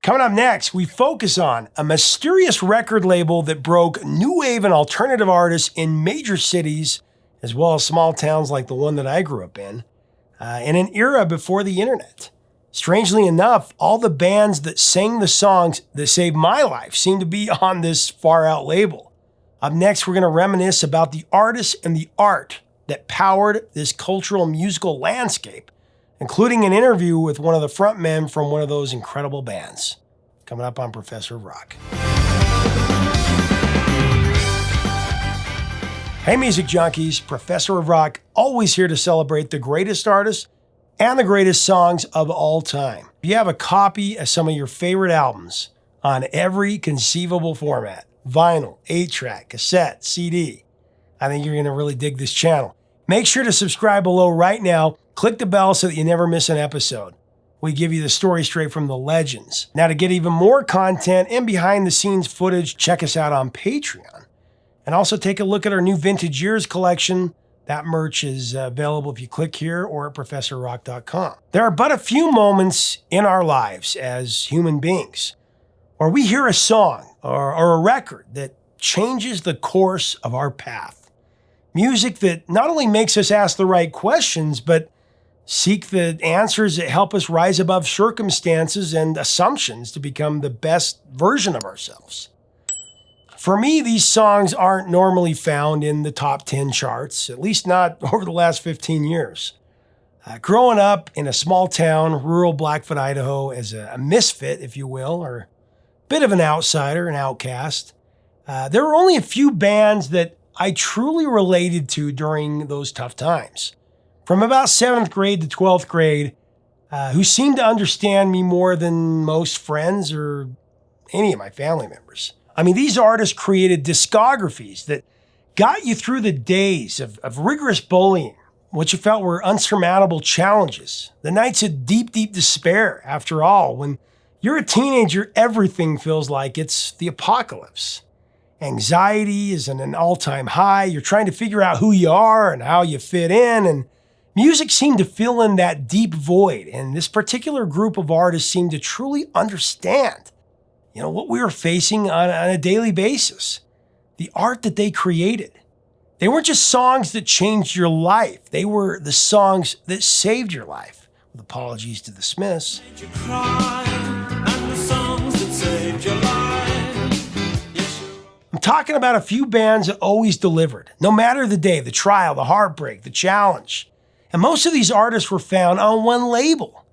Coming up next, we focus on a mysterious record label that broke new wave and alternative artists in major cities, as well as small towns like the one that I grew up in an era before the internet. Strangely enough, all the bands that sang the songs that saved my life seem to be on this far-out label. Up next, we're going to reminisce about the artists and the art that powered this cultural musical landscape, including an interview with one of the frontmen from one of those incredible bands. Coming up on Professor of Rock. Hey music junkies, Professor of Rock, always here to celebrate the greatest artists and the greatest songs of all time. If you have a copy of some of your favorite albums on every conceivable format, vinyl, 8-track, cassette, CD, I think you're going to really dig this channel. Make sure to subscribe below right now. Click the bell so that you never miss an episode. We give you the story straight from the legends. Now, to get even more content and behind-the-scenes footage, check us out on Patreon. And also take a look at our new Vintage Years collection. That merch is available if you click here or at ProfessorRock.com. There are but a few moments in our lives as human beings where we hear a song or a record that changes the course of our path. Music that not only makes us ask the right questions, but seek the answers that help us rise above circumstances and assumptions to become the best version of ourselves. For me, these songs aren't normally found in the top 10 charts, at least not over the last 15 years. Growing up in a small town, rural Blackfoot, Idaho, as a misfit, if you will, or a bit of an outsider, an outcast, there were only a few bands that I truly related to during those tough times. From about 7th grade to 12th grade, who seemed to understand me more than most friends or any of my family members. I mean, these artists created discographies that got you through the days of rigorous bullying, what you felt were unsurmountable challenges, the nights of deep, deep despair. After all, when you're a teenager, everything feels like it's the apocalypse. Anxiety is at an all-time high. You're trying to figure out who you are and how you fit in, and music seemed to fill in that deep void, and this particular group of artists seemed to truly understand what we were facing on a daily basis. The art that they created. They weren't just songs that changed your life. They were the songs that saved your life. With apologies to the Smiths. I'm talking about a few bands that always delivered. No matter the day, the trial, the heartbreak, the challenge. And most of these artists were found on one label.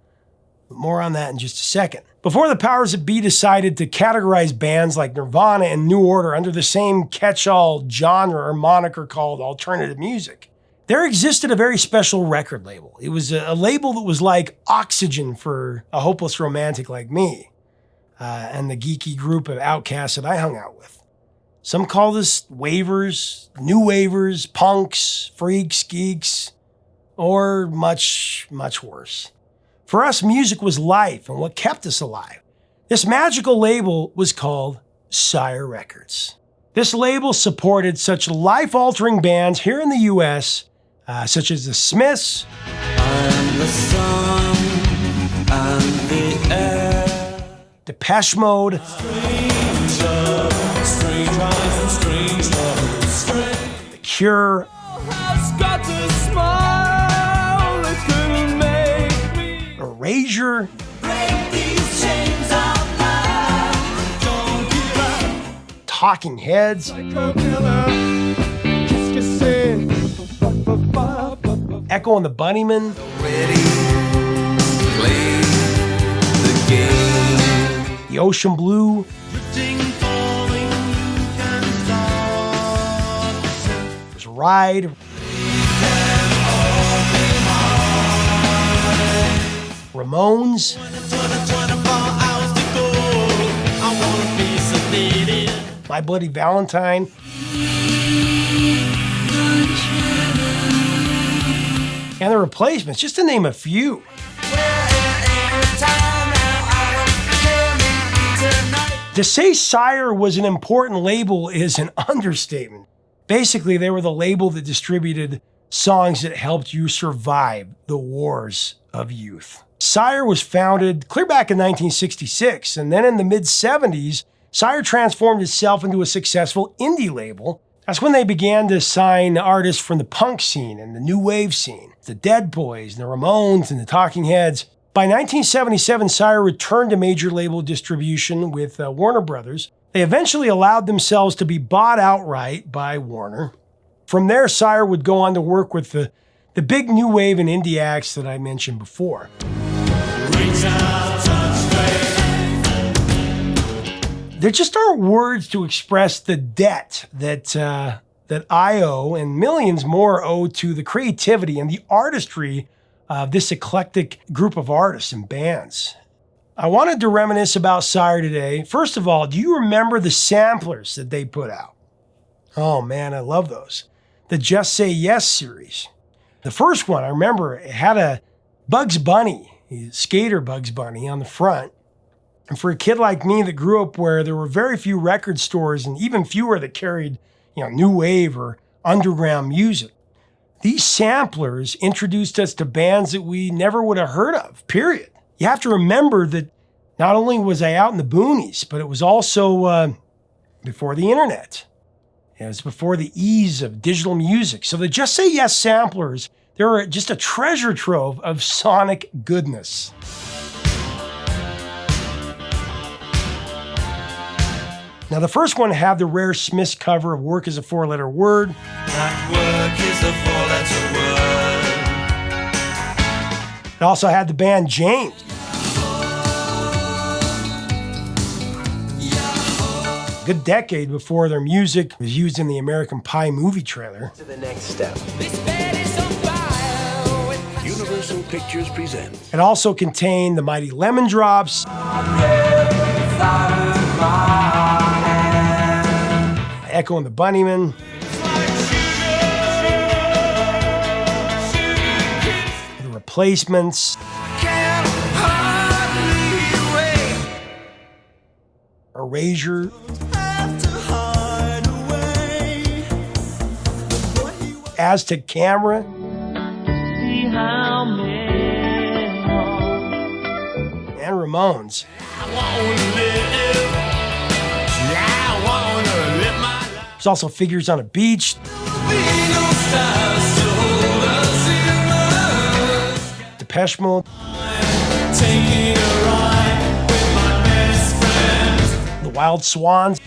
But more on that in just a second. Before the powers that be decided to categorize bands like Nirvana and New Order under the same catch-all genre or moniker called alternative music, there existed a very special record label. It was a label that was like oxygen for a hopeless romantic like me and the geeky group of outcasts that I hung out with. Some call this wavers, new wavers, punks, freaks, geeks, or much, much worse. For us, music was life and what kept us alive. This magical label was called Sire Records. This label supported such life-altering bands here in the U.S., such as the Smiths, and the sun, and the air, Depeche Mode, The Cure, Erasure, Talking Heads, Echo and the Bunnymen, The Ocean Blue, there's Ride, Ramones, My Bloody Valentine, and The Replacements, just to name a few. To say Sire was an important label is an understatement. Basically, they were the label that distributed songs that helped you survive the wars of youth. Sire was founded clear back in 1966, and then in the mid-70s, Sire transformed itself into a successful indie label. That's when they began to sign artists from the punk scene and the new wave scene, the Dead Boys, the Ramones, and the Talking Heads. By 1977, Sire returned to major label distribution with Warner Brothers. They eventually allowed themselves to be bought outright by Warner. From there, Sire would go on to work with the big new wave and indie acts that I mentioned before. There just aren't words to express the debt that I owe and millions more owe to the creativity and the artistry of this eclectic group of artists and bands. I wanted to reminisce about Sire today. First of all, do you remember the samplers that they put out? Oh man, I love those. The Just Say Yes series. The first one, I remember, it had a Bugs Bunny, skater Bugs Bunny on the front. And for a kid like me that grew up where there were very few record stores and even fewer that carried, new wave or underground music, these samplers introduced us to bands that we never would have heard of, period. You have to remember that not only was I out in the boonies, but it was also before the internet. It was before the ease of digital music. So the Just Say Yes samplers, they were just a treasure trove of sonic goodness. Now, the first one had the rare Smiths cover of Work is a Four-Letter Word. That work is a four-letter word. It also had the band James. A good decade before their music was used in the American Pie movie trailer. To the next step. Universal Pictures presents. It also contained the Mighty Lemon Drops. Echo and the Bunnymen. The Replacements. Erasure. Aztec Camera. And Ramones. There's also Figures on a Beach. Depeche Mode. The Wild Swans.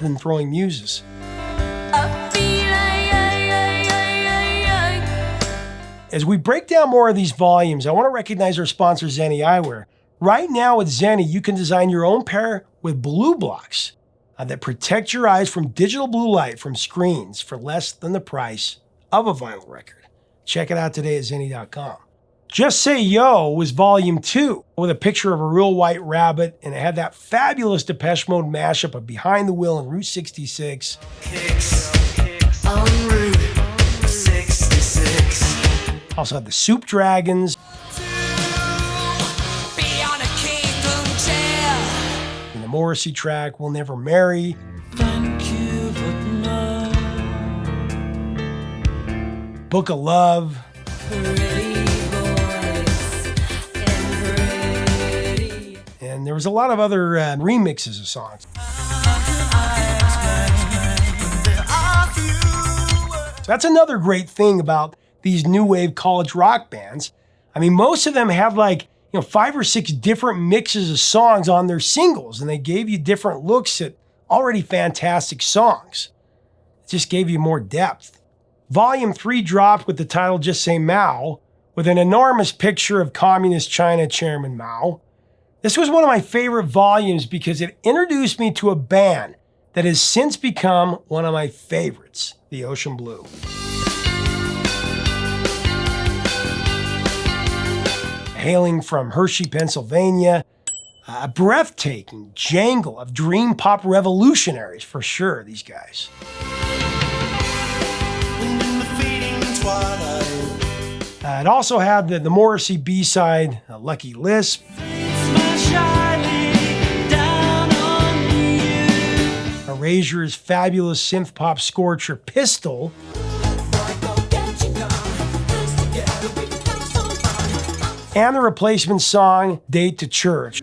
And Throwing Muses. As we break down more of these volumes, I want to recognize our sponsor, Zenni Eyewear. Right now with Zenni, you can design your own pair with blue blocks that protect your eyes from digital blue light from screens for less than the price of a vinyl record. Check it out today at Zenni.com. Just Say Yo was volume 2 with a picture of a real white rabbit, and it had that fabulous Depeche Mode mashup of Behind the Wheel and Route 66. Kicks on Route 66. Also had the Soup Dragons. And the Morrissey track, We'll Never Marry. Thank you, but no. Book of Love. And there was a lot of other remixes of songs. So that's another great thing about these new wave college rock bands. I mean, most of them have 5 or 6 different mixes of songs on their singles, and they gave you different looks at already fantastic songs. It just gave you more depth. Volume 3 dropped with the title Just Say Mao, with an enormous picture of Communist China Chairman Mao. This was one of my favorite volumes because it introduced me to a band that has since become one of my favorites, the Ocean Blue. Hailing from Hershey, Pennsylvania, a breathtaking jangle of dream pop revolutionaries for sure, these guys. It also had the Morrissey B-side, Lucky Lisp. Erasure's fabulous synth pop scorcher Pistol. and the replacement song, Date to Church.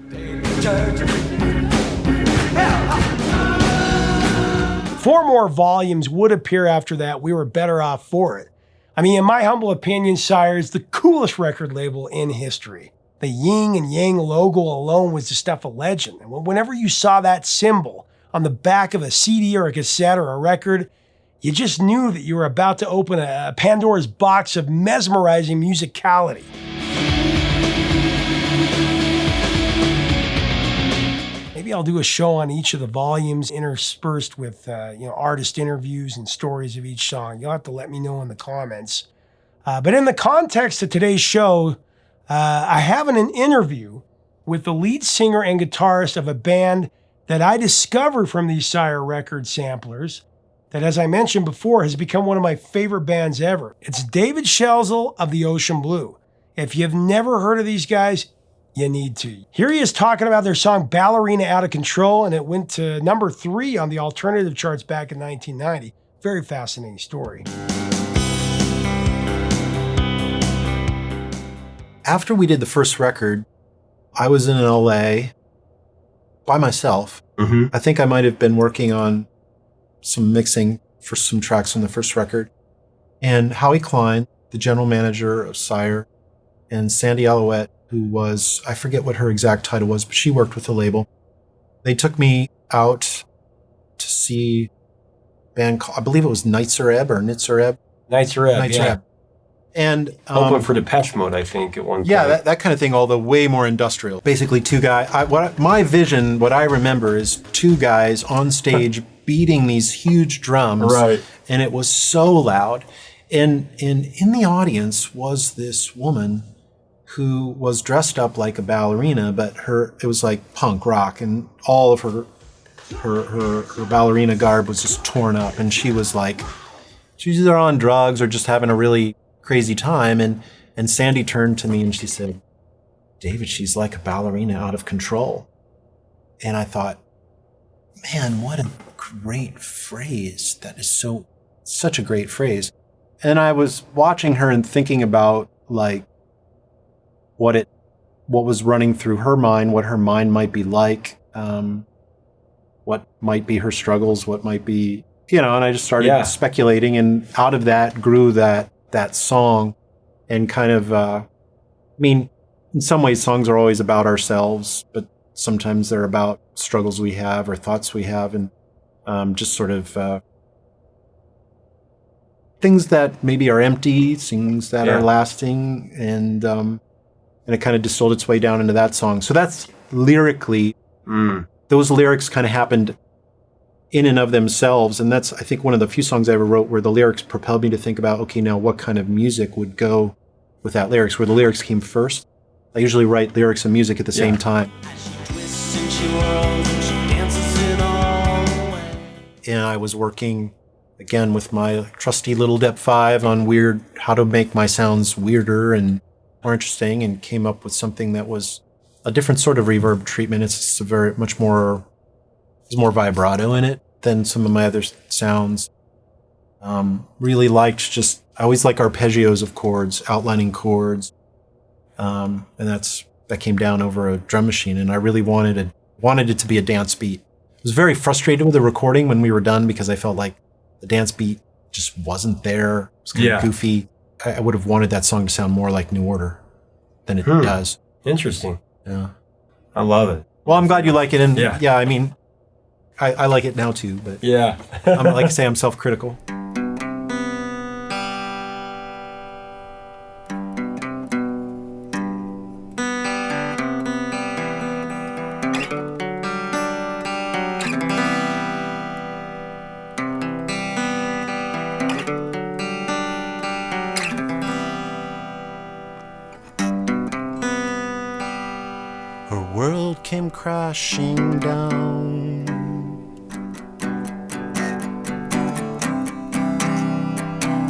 4 more volumes would appear after that. We were better off for it. I mean, in my humble opinion, Sire is the coolest record label in history. The yin and yang logo alone was the stuff of legend. And whenever you saw that symbol on the back of a CD or a cassette or a record, you just knew that you were about to open a Pandora's box of mesmerizing musicality. Maybe I'll do a show on each of the volumes interspersed with artist interviews and stories of each song. You'll have to let me know in the comments. But in the context of today's show, I have an interview with the lead singer and guitarist of a band that I discovered from these Sire Records samplers that, as I mentioned before, has become one of my favorite bands ever. It's David Schelzel of the Ocean Blue. If you've never heard of these guys, you need to. Here he is talking about their song Ballerina Out of Control, and it went to number 3 on the alternative charts back in 1990. Very fascinating story. After we did the first record, I was in LA by myself. Mm-hmm. I think I might have been working on some mixing for some tracks on the first record. And Howie Klein, the general manager of Sire, and Sandy Alouette, who was, I forget what her exact title was, but she worked with the label. They took me out to see a band called, I believe it was Nitzareb or Nitzareb. Nitzareb, yeah. And open for Depeche Mode, I think, at one point. Yeah, that kind of thing, although way more industrial. Basically, 2 guys. My vision, what I remember, is 2 guys on stage beating these huge drums. Right. And it was so loud. And in the audience was this woman who was dressed up like a ballerina, but it was like punk rock, and all of her ballerina garb was just torn up, and she was like, she's either on drugs or just having a really crazy time. And Sandy turned to me and she said, "David, she's like a ballerina out of control." And I thought, man, what a great phrase. That is such a great phrase. And I was watching her and thinking about like what was running through her mind, what her mind might be like, what might be her struggles, what might be, and I just started speculating, and out of that grew that song. And kind of, in some ways songs are always about ourselves, but sometimes they're about struggles we have or thoughts we have, and just sort of things that maybe are empty, things that are lasting, and it kind of distilled its way down into that song. So that's lyrically, those lyrics kind of happened in and of themselves. And that's, I think, one of the few songs I ever wrote where the lyrics propelled me to think about, okay, now what kind of music would go with that lyrics, where the lyrics came first. I usually write lyrics and music at the same time. And I was working, again, with my trusty little Dep 5 on how to make my sounds weirder and more interesting, and came up with something that was a different sort of reverb treatment. It's there's more vibrato in it than some of my other sounds. Really liked I always like arpeggios of chords, outlining chords. And that came down over a drum machine, and I really wanted it to be a dance beat. I was very frustrated with the recording when we were done because I felt like the dance beat just wasn't there. It was kind of goofy. I would have wanted that song to sound more like New Order than it does. Interesting. Yeah. I love it. Well, I'm glad you like it. And I like it now too, but like I say, I'm self-critical. Her world came crashing down.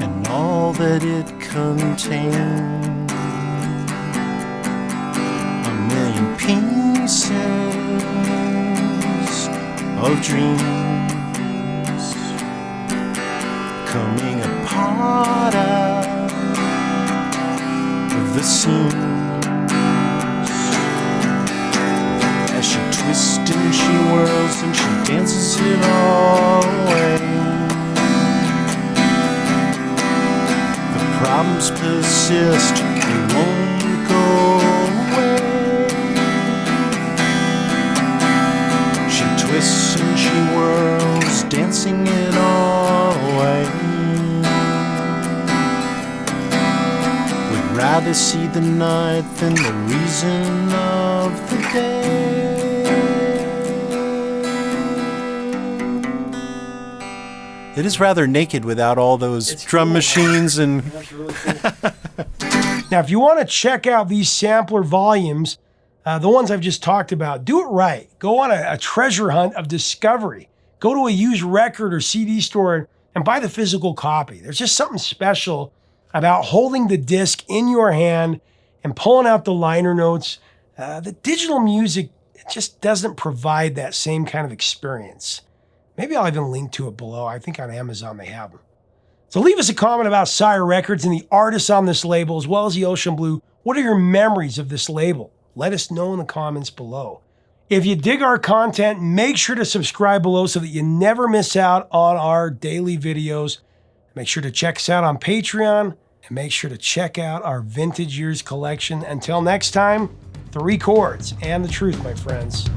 And all that it contained, a million pieces of dreams coming apart out of the seams. to see the night than the reason of the day. It is rather naked without all those drum machines and... Now, if you want to check out these sampler volumes, the ones I've just talked about, do it right. Go on a treasure hunt of discovery. Go to a used record or CD store and buy the physical copy. There's just something special about holding the disc in your hand and pulling out the liner notes. The digital music just doesn't provide that same kind of experience. Maybe I'll even link to it below. I think on Amazon they have them. So leave us a comment about Sire Records and the artists on this label, as well as the Ocean Blue. What are your memories of this label? Let us know in the comments below. If you dig our content, make sure to subscribe below so that you never miss out on our daily videos. Make sure to check us out on Patreon, and make sure to check out our Vintage Years collection. Until next time, 3 chords and the truth, my friends.